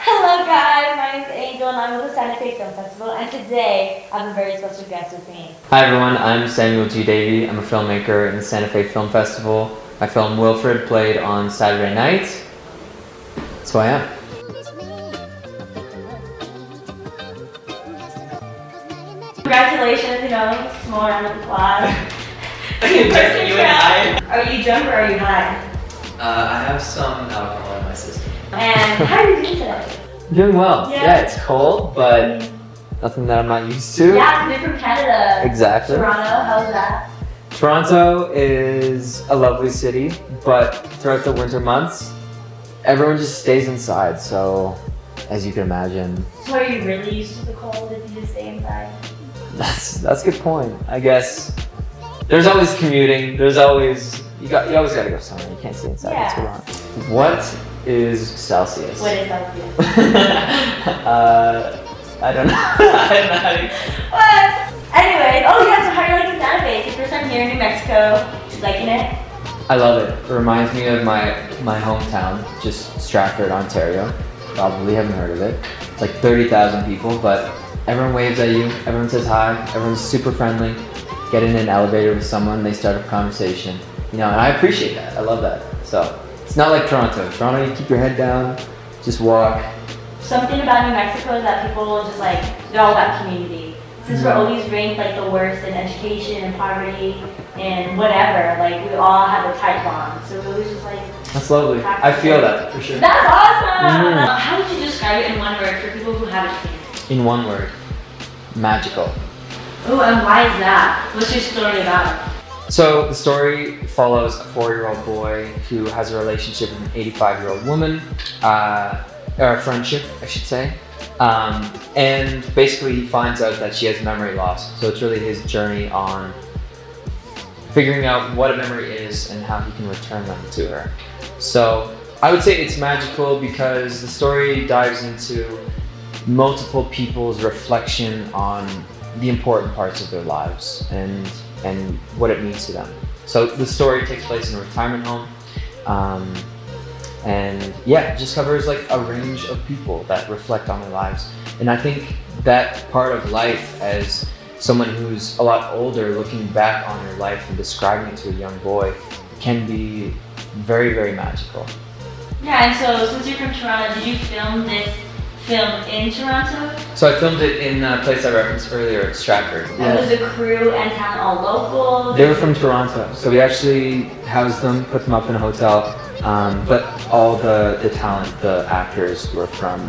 Hello guys, my name is Angel and I'm with the Santa Fe Film Festival, and today I have a very special guest with me. Hi everyone, I'm Samuel G. Davey. I'm a filmmaker in the Santa Fe Film Festival. My film Wilfrid played on Saturday night. That's who I am. Congratulations, small round of applause. You and I? Are you drunk or are you high? I have some alcohol in my system. And how are you doing today? Doing well. Yeah. Yeah, it's cold, but nothing that I'm not used to. Yeah, you're from Canada. Exactly. Toronto, how's that? Toronto is a lovely city, but throughout the winter months, everyone just stays inside, so as you can imagine. So are you really used to the cold if you just stay inside? That's a good point. I guess there's always commuting. There's always you always gotta go somewhere. You can't stay inside. Yeah. That's what What is Celsius? What is Celsius? I don't know. I don't know how to... What? Anyways, oh yeah, so how are you liking Santa Fe? It's your first time here in New Mexico. You liking it? I love it. It reminds me of my hometown, just Stratford, Ontario. Probably haven't heard of it. It's like 30,000 people, but everyone waves at you. Everyone says hi. Everyone's super friendly. Get in an elevator with someone, they start a conversation. And I appreciate that. I love that. So it's not like Toronto. Toronto, you keep your head down, just walk. Something about New Mexico is that people just they're all about community. Since we're always ranked the worst in education and poverty and whatever, we all have a tight bond. So it was just That's lovely. I feel that for sure. That's awesome! Mm-hmm. How would you describe it in one word for people who haven't seen it? In one word, magical. Oh, and why is that? What's your story about? So the story follows a 4-year-old boy who has a relationship with an 85-year-old woman, or a friendship, I should say. And basically he finds out that she has memory loss. So it's really his journey on figuring out what a memory is and how he can return them to her. So I would say it's magical because the story dives into multiple people's reflection on the important parts of their lives and what it means to them. So the story takes place in a retirement home. And yeah, it just covers a range of people that reflect on their lives. And I think that part of life, as someone who's a lot older, looking back on your life and describing it to a young boy, can be very, very magical. Yeah, and so since you're from Toronto, did you film this film in Toronto? So I filmed it in a place I referenced earlier, Stratford. And was the crew and talent all local? They were from Toronto, so we actually housed them, put them up in a hotel, but all the talent, the actors were from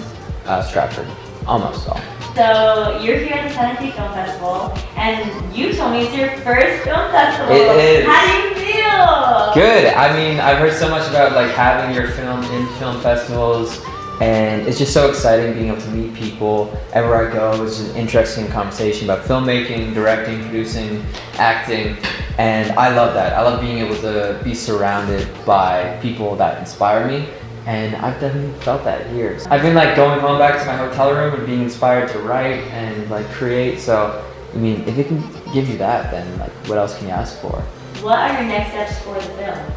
Stratford, almost all. So you're here at the Santa Fe Film Festival, and you told me it's your first film festival. It is. How do you feel? Good. I mean, I've heard so much about having your film in film festivals, and it's just so exciting being able to meet people. Everywhere I go is an interesting conversation about filmmaking, directing, producing, acting, and I love that. I love being able to be surrounded by people that inspire me, and I've definitely felt that here. I've been going home back to my hotel room and being inspired to write and create, so I mean, if it can give you that, then what else can you ask for? What are your next steps for the film?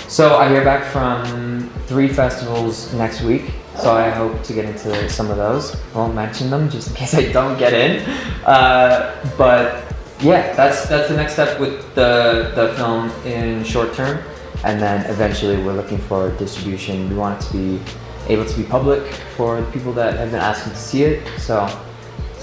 So I hear back from 3 festivals next week, so I hope to get into some of those. I won't mention them just in case I don't get in. But yeah, that's the next step with the film in short term, and then eventually we're looking for distribution. We want it to be able to be public for the people that have been asking to see it. So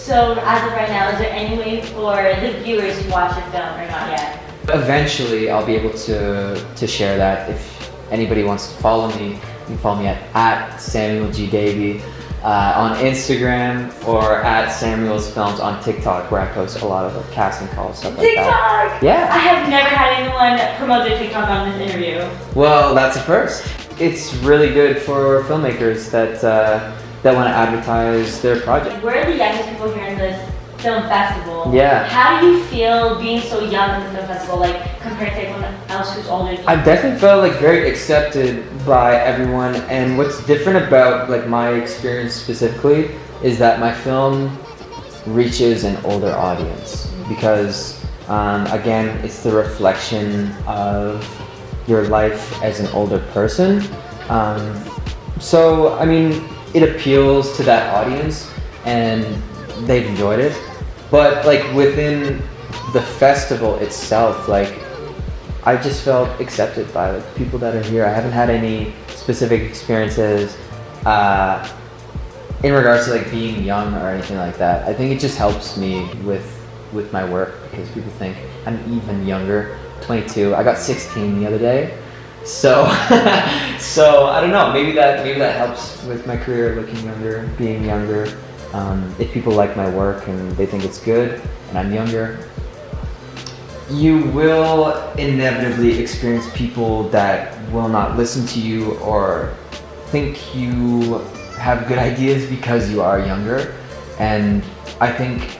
as of right now, is there any way for the viewers to watch the film or not yet? eventually I'll be able to share that. If anybody wants to follow me, you can follow me at Samuel G. Davey on Instagram, or at Samuel's Films on TikTok, where I post a lot of casting calls, stuff like that. TikTok! Yeah. I have never had anyone promote their TikTok on this interview. Well, that's a first. It's really good for filmmakers that want to advertise their project. We're the youngest people here in this film festival. Yeah. How do you feel being so young in the film festival, like compared to everyone else who's older? I've definitely felt like very accepted by everyone, and what's different about like my experience specifically is that my film reaches an older audience because again, it's the reflection of your life as an older person. So I mean, it appeals to that audience and they've enjoyed it. But like within the festival itself, like I just felt accepted by like people that are here. I haven't had any specific experiences in regards to like being young or anything like that. I think it just helps me with my work because people think I'm even younger. 22. I got 16 the other day. So so I don't know, maybe that helps with my career, looking younger, being younger. If people like my work and they think it's good and I'm younger, you will inevitably experience people that will not listen to you or think you have good ideas because you are younger. And I think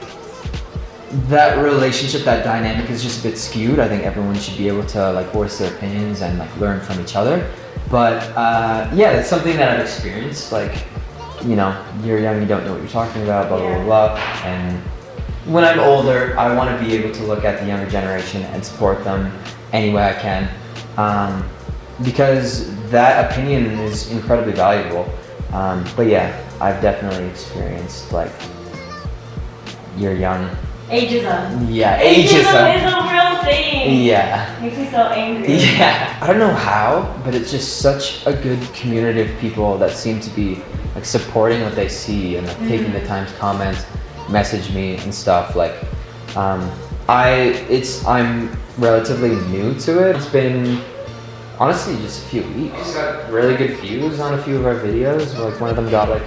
that relationship, that dynamic is just a bit skewed. I think everyone should be able to like voice their opinions and like learn from each other. But yeah, it's something that I've experienced. Like, you know, you're young, you don't know what you're talking about, blah, blah, blah, blah. And when I'm older, I want to be able to look at the younger generation and support them any way I can. Because that opinion is incredibly valuable. But yeah, I've definitely experienced like, you're young. Ageism. Yeah, ageism is a real thing. Yeah. Makes me so angry. Yeah. I don't know how, but it's just such a good community of people that seem to be like supporting what they see and like taking the time to comment, message me and stuff. Like, I'm relatively new to it. It's been honestly just a few weeks. We got really good views on a few of our videos. Like one of them got like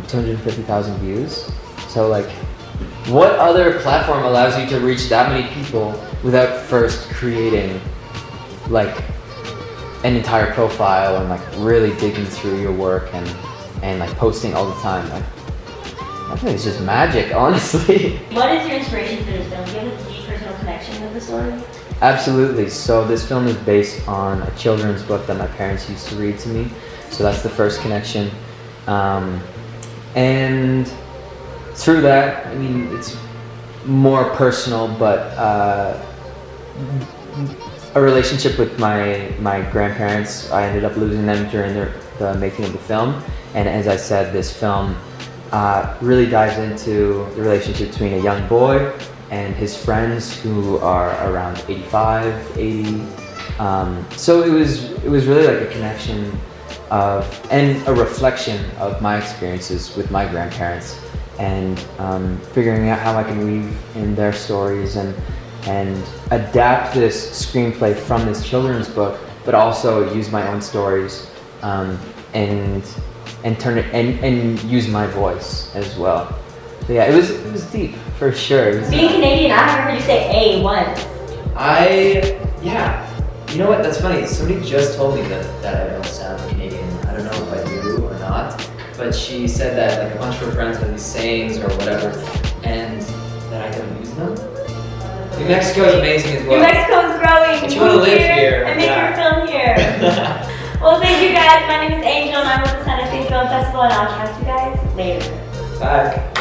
250,000 views. So like, what other platform allows you to reach that many people without first creating like an entire profile and like really digging through your work and like posting all the time? Like, I think it's just magic, honestly. What is your inspiration for this film? Do you have a deep personal connection with the story? Absolutely. So this film is based on a children's book that my parents used to read to me. So that's the first connection. And through that, I mean, it's more personal, but a relationship with my grandparents. I ended up losing them during the making of the film. And as I said, this film really dives into the relationship between a young boy and his friends who are around 85, 80. So it was really like a connection and a reflection of my experiences with my grandparents, and figuring out how I can weave in their stories and adapt this screenplay from this children's book, but also use my own stories and turn it and use my voice as well. So yeah, it was deep for sure. Being Canadian, I haven't heard you say A once. Yeah. You know what? That's funny. Somebody just told me that I don't sound Canadian. I don't know if I do or not. But she said that like a bunch of her friends have these sayings or whatever, and that I don't use them. New Mexico is amazing as well. New Mexico is growing. If you want to live here and make your film here. Well, thank you guys. My name is Angel, and I'm with the Santa Fe Film Festival, and I'll catch you guys later. Bye.